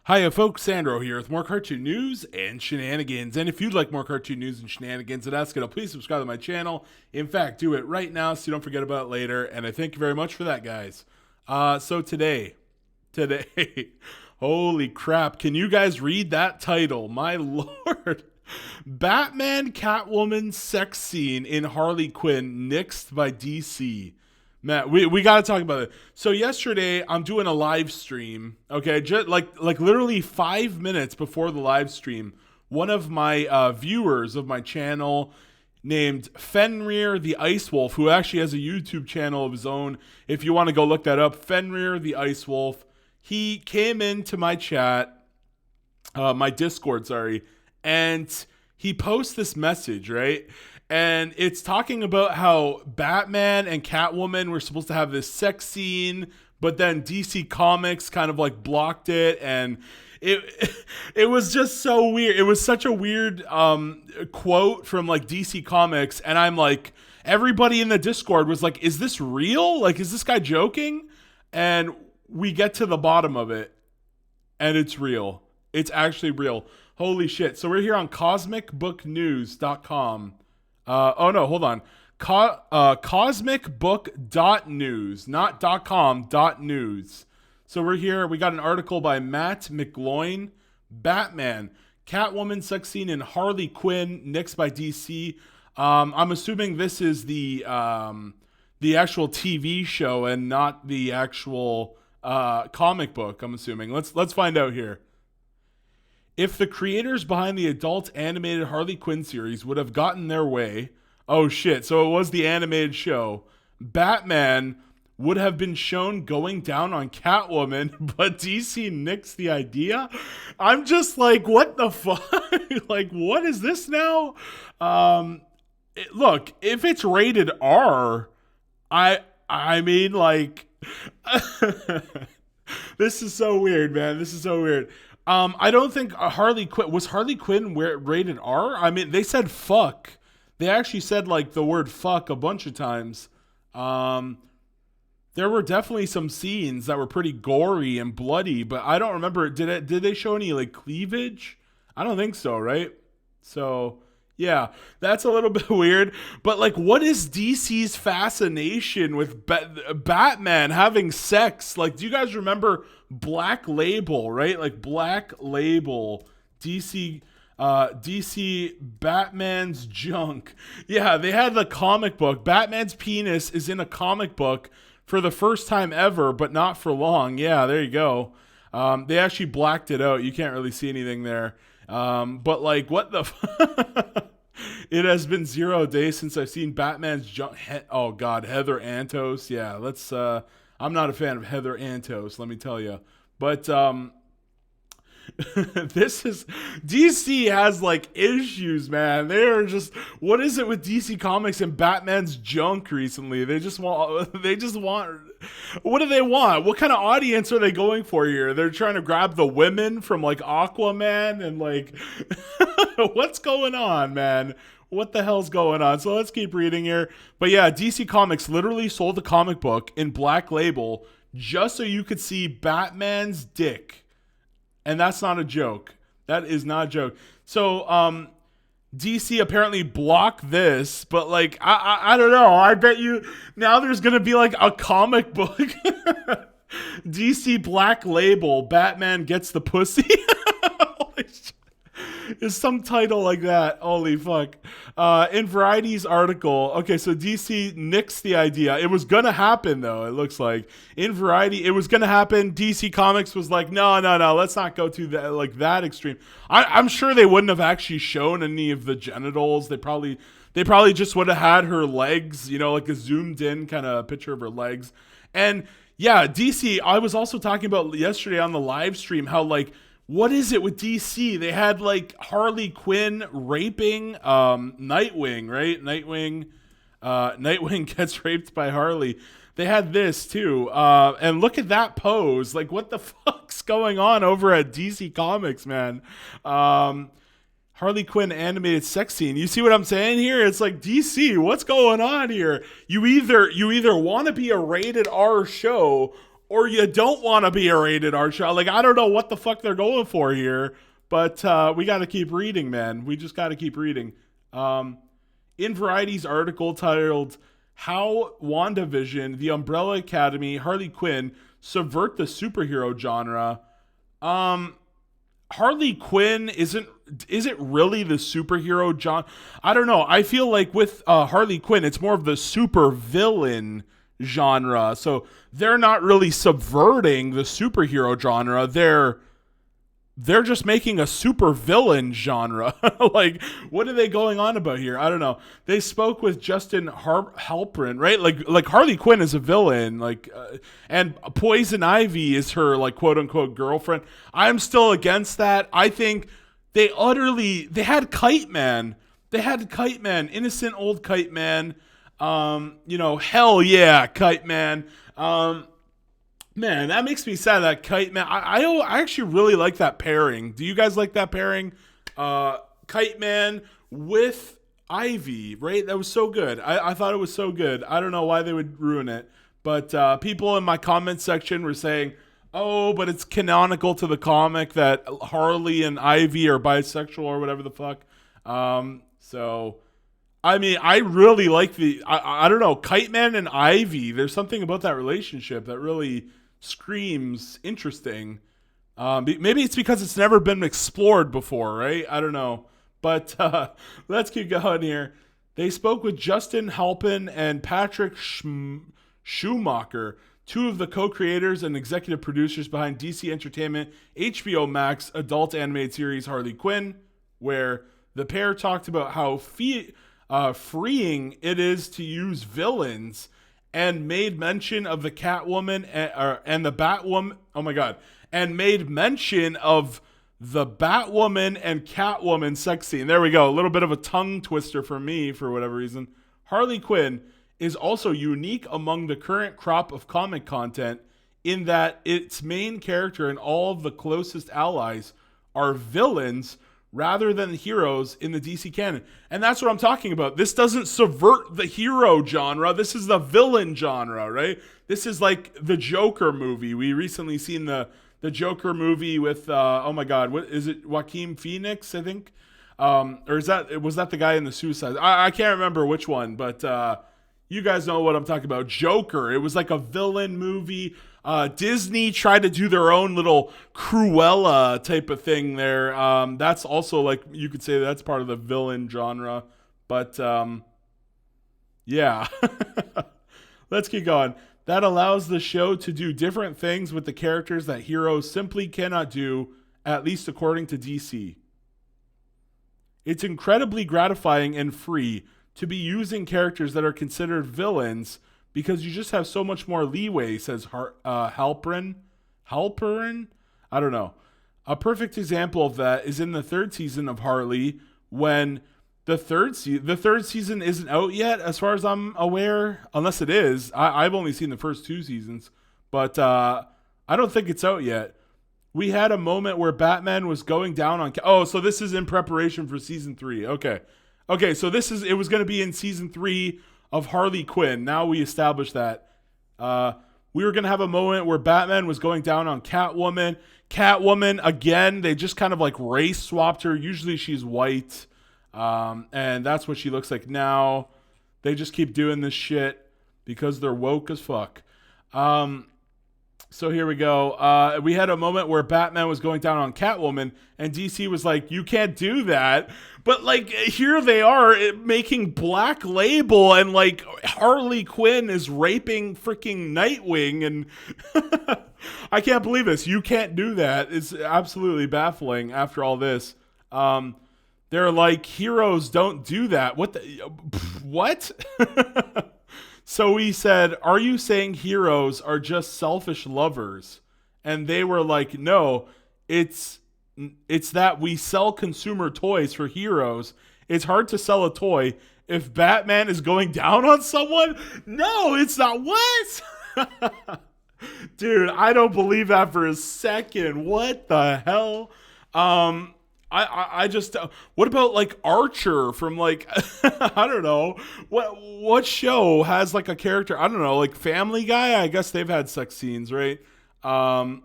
Hiya folks, Sandro here with more cartoon news and shenanigans. And if you'd like more cartoon news and shenanigans, I'd ask you to please subscribe to my channel. In fact, do it right now so you don't forget about it later. And I thank you very much for that, guys. So today, holy crap, can you guys read that title? My lord. Batman Catwoman sex scene in Harley Quinn nixed by DC. Matt, we got to talk about it. So yesterday, I'm doing a live stream. Okay, just like literally 5 minutes before the live stream, one of my viewers of my channel, named Fenrir the Ice Wolf, who actually has a YouTube channel of his own. If you want to go look that up, Fenrir the Ice Wolf. He came into my chat, my Discord, sorry, and he posts this message, right? And it's talking about how Batman and Catwoman were supposed to have this sex scene, but then DC Comics kind of like blocked it, and it was just so weird. It was such a weird quote from like DC Comics, and I'm like, everybody in the Discord was like, "Is this real? Like, is this guy joking?" And we get to the bottom of it, and it's real. It's actually real. Holy shit! So we're here on CosmicBookNews.com. Oh no, hold on. Cosmicbook.news, not .com, .news. So we're here. We got an article by Matt McGloin. Batman, Catwoman sex scene in Harley Quinn nixed by DC. I'm assuming this is the actual TV show and not the actual comic book. I'm assuming. Let's find out here. If the creators behind the adult animated Harley Quinn series would have gotten their way, oh shit, so it was the animated show, Batman would have been shown going down on Catwoman, but DC nixed the idea? I'm just like, what the fuck? Like, what is this now? Look, if it's rated R, I mean, like, this is so weird, man. This is so weird. I don't think Harley Quinn rated R? I mean, they said fuck. They actually said like the word fuck a bunch of times. There were definitely some scenes that were pretty gory and bloody, but I don't remember. Did they show any like cleavage? I don't think so, right? So yeah, that's a little bit weird. But like, what is DC's fascination with Batman having sex? Like, do you guys remember Black Label, right? Like Black Label, DC Batman's junk. Yeah, they had the comic book. Batman's penis is in a comic book for the first time ever, but not for long. Yeah, there you go. They actually blacked it out. You can't really see anything there. But like, what the It has been 0 days since I've seen Batman's junk. Oh god, Heather Antos. Yeah, let's I'm not a fan of Heather Antos, let me tell you. But this is DC has like issues, man. They're just, what is it with DC Comics and Batman's junk recently? They just want what do they want? What kind of audience are they going for here? They're trying to grab the women from like Aquaman and like what's going on, man? What the hell's going on? So let's keep reading here. But yeah, DC Comics literally sold the comic book in Black Label just so you could see Batman's dick. And that's not a joke. That is not a joke. So DC apparently blocked this, but like, I don't know. I bet you now there's going to be like a comic book. DC Black Label, Batman gets the pussy. Is some title like that. Holy fuck. In Variety's article, okay, so DC nixed the idea. It was gonna happen though, it looks like. In Variety, it was gonna happen. DC Comics was like, no, let's not go to that, like that extreme. I'm sure they wouldn't have actually shown any of the genitals. They probably just would have had her legs, you know, like a zoomed in kind of picture of her legs. And yeah, DC, I was also talking about yesterday on the live stream how like, what is it with DC? They had like Harley Quinn raping Nightwing, right? Nightwing gets raped by Harley. They had this too. And look at that pose. Like, what the fuck's going on over at DC Comics, man? Harley Quinn animated sex scene. You see what I'm saying here? It's like, DC, what's going on here? You either want to be a rated R show, or you don't want to be a rated R show. Like, I don't know what the fuck they're going for here, but we got to keep reading, man. We just got to keep reading. In Variety's article titled "How WandaVision, the Umbrella Academy, Harley Quinn subvert the superhero genre," Harley Quinn is it really the superhero genre? I don't know. I feel like with Harley Quinn, it's more of the super villain genre. So they're not really subverting the superhero genre. They're just making a super villain genre. Like, what are they going on about here? I don't know. They spoke with Justin Halpern, right? Like Harley Quinn is a villain, and Poison Ivy is her, like, quote unquote girlfriend. I'm still against that. I think they had Kite Man. They had Kite Man, innocent old Kite Man. Hell yeah, Kite Man. Man, that makes me sad, that Kite Man. I actually really like that pairing. Do you guys like that pairing? Kite Man with Ivy, right? That was so good. I thought it was so good. I don't know why they would ruin it. But people in my comment section were saying, oh, but it's canonical to the comic that Harley and Ivy are bisexual or whatever the fuck. So, I mean, I really like I don't know, Kite Man and Ivy. There's something about that relationship that really screams interesting. Maybe it's because it's never been explored before, right? I don't know. But let's keep going here. They spoke with Justin Halpin and Patrick Schumacher, two of the co-creators and executive producers behind DC Entertainment HBO Max adult animated series Harley Quinn, where the pair talked about how freeing it is to use villains, and made mention of the Catwoman and the Batwoman. Oh my God. And made mention of the Batwoman and Catwoman sex scene. There we go. A little bit of a tongue twister for me for whatever reason. Harley Quinn is also unique among the current crop of comic content in that its main character and all of the closest allies are villains rather than heroes in the DC canon. And that's what I'm talking about. This doesn't subvert the hero genre. This is the villain genre, right? This is like the Joker movie. We recently seen the Joker movie with, oh my God, what is it? Joaquin Phoenix, I think? Or was that the guy in the Suicide? I can't remember which one, but you guys know what I'm talking about. Joker. It was like a villain movie. Disney tried to do their own little Cruella type of thing there. That's also, like, you could say that's part of the villain genre. But, yeah. Let's keep going. That allows the show to do different things with the characters that heroes simply cannot do, at least according to DC. It's incredibly gratifying and free to be using characters that are considered villains because you just have so much more leeway, says Halperin? I don't know. A perfect example of that is in the third season of Harley, when the third season isn't out yet, as far as I'm aware, unless it is. I've only seen the first two seasons, but I don't think it's out yet. We had a moment where Batman was going down on... Oh, so this is in preparation for season 3. Okay, so it was going to be in season 3 of Harley Quinn. Now we established that. We were going to have a moment where Batman was going down on Catwoman. Catwoman, again, they just kind of like race swapped her. Usually she's white. And that's what she looks like now. They just keep doing this shit because they're woke as fuck. So here we go. We had a moment where Batman was going down on Catwoman, and DC was like, you can't do that. But, like, here they are making Black Label, and, like, Harley Quinn is raping freaking Nightwing, and I can't believe this. You can't do that. It's absolutely baffling after all this. They're like, heroes don't do that. What? So we said, are you saying heroes are just selfish lovers? And they were like, no, it's that we sell consumer toys for heroes. It's hard to sell a toy if Batman is going down on someone. No, it's not. What? Dude, I don't believe that for a second. What the hell? I just what about like Archer from like I don't know what show has like a character, I don't know, like Family Guy. I guess they've had sex scenes, right? Um,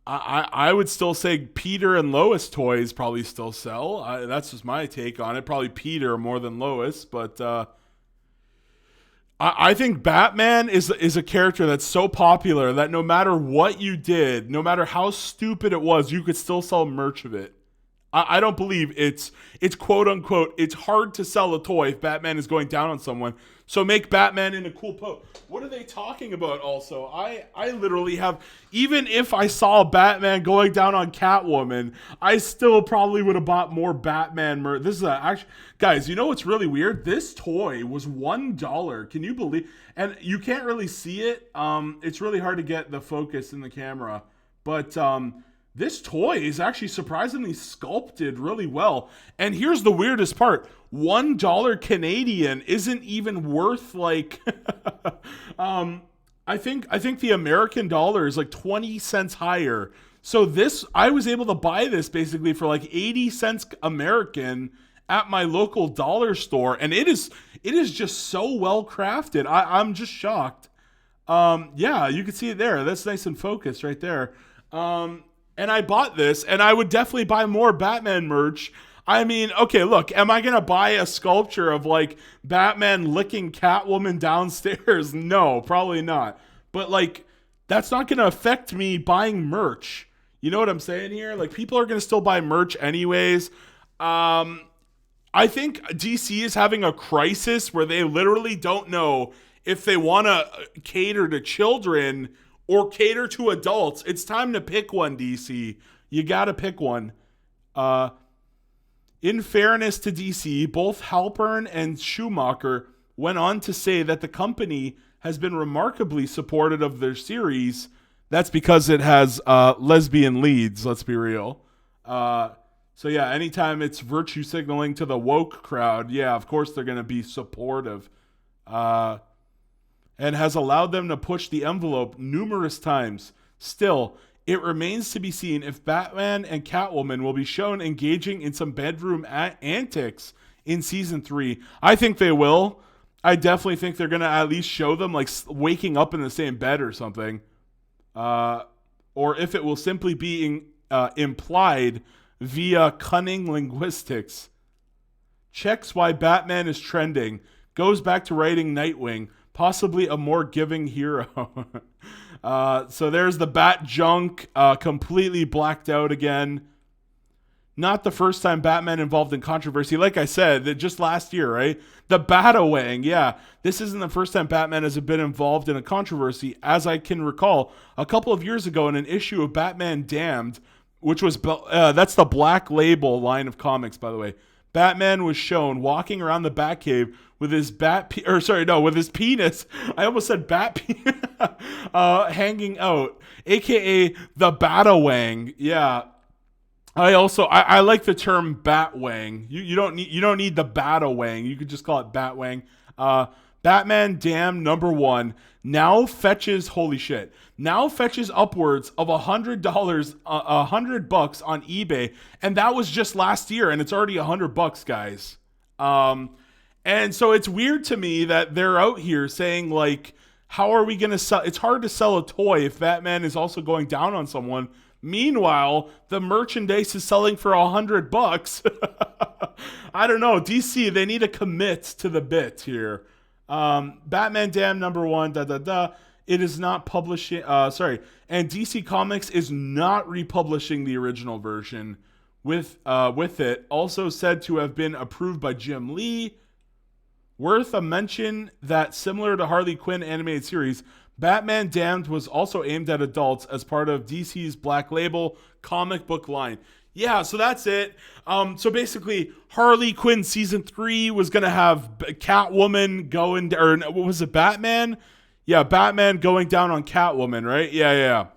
I would still say Peter and Lois toys probably still sell. That's just my take on it. Probably Peter more than Lois, but I think Batman is a character that's so popular that no matter what you did, no matter how stupid it was, you could still sell merch of it. I don't believe it's quote unquote, it's hard to sell a toy if Batman is going down on someone. So make Batman in a cool pose. What are they talking about also? I literally have, even if I saw Batman going down on Catwoman, I still probably would have bought more Batman merch. This is actually, guys, you know what's really weird? This toy was $1. Can you believe? And you can't really see it. It's really hard to get the focus in the camera. But this toy is actually surprisingly sculpted really well. And here's the weirdest part. $1 Canadian isn't even worth like I think the American dollar is like 20 cents higher. So this, I was able to buy this basically for like 80 cents American at my local dollar store, and it is just so well crafted. I'm just shocked. Yeah, you can see it there. That's nice and focused right there. And I bought this, and I would definitely buy more Batman merch. I mean, okay, look, am I going to buy a sculpture of, like, Batman licking Catwoman downstairs? No, probably not. But, like, that's not going to affect me buying merch. You know what I'm saying here? Like, people are going to still buy merch anyways. I think DC is having a crisis where they literally don't know if they want to cater to children or cater to adults. It's time to pick one, DC. You got to pick one. In fairness to DC, both Halpern and Schumacher went on to say that the company has been remarkably supportive of their series. That's because it has lesbian leads, let's be real. So yeah, anytime it's virtue signaling to the woke crowd, yeah, of course they're going to be supportive. And has allowed them to push the envelope numerous times. Still, it remains to be seen if Batman and Catwoman will be shown engaging in some bedroom antics in season 3. I think they will. I definitely think they're going to at least show them like waking up in the same bed or something. Or if it will simply be implied via cunning linguistics. Checks why Batman is trending. Goes back to writing Nightwing. Possibly a more giving hero. So there's the Bat junk, completely blacked out again. Not the first time Batman involved in controversy. Like I said, just last year, right? The Batawang, yeah. This isn't the first time Batman has been involved in a controversy. As I can recall, a couple of years ago in an issue of Batman Damned, which was, that's the Black Label line of comics, by the way. Batman was shown walking around the Batcave with his with his penis. I almost said hanging out, aka the Batawang. Yeah. I like the term Batwang. You don't need the Batawang. You could just call it Batwang. Batman Damn #1 now fetches, holy shit, now fetches upwards of $100, $100 on eBay, and that was just last year, and it's already $100, guys. And so it's weird to me that they're out here saying like, how are we gonna sell? It's hard to sell a toy if Batman is also going down on someone. Meanwhile, the merchandise is selling for $100. I don't know. DC, they need to commit to the bit here. Batman Damn #1, It is not publishing, and DC Comics is not republishing the original version with it. Also said to have been approved by Jim Lee. Worth a mention that similar to Harley Quinn animated series, Batman Damned was also aimed at adults as part of DC's Black Label comic book line. Yeah, so that's it. So basically, Harley Quinn season 3 was gonna have Catwoman going, or what was it, Batman? Yeah, Batman going down on Catwoman, right? Yeah.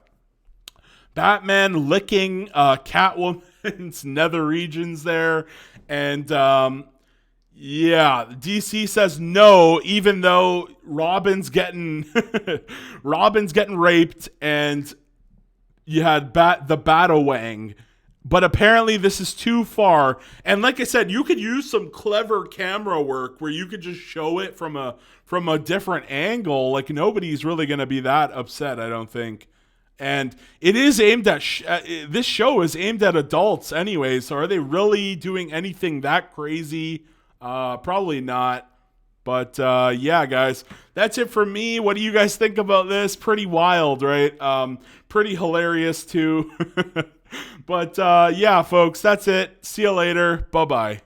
Batman licking Catwoman's nether regions there, and yeah, DC says no, even though Robin's getting raped, and you had the Batawang. But apparently this is too far. And like I said, you could use some clever camera work where you could just show it from a different angle. Like nobody's really going to be that upset, I don't think. And it is aimed at this show is aimed at adults anyway. So are they really doing anything that crazy? Probably not. But yeah, guys, that's it for me. What do you guys think about this? Pretty wild, right? Pretty hilarious too. But yeah, folks, that's it. See you later. Bye-bye.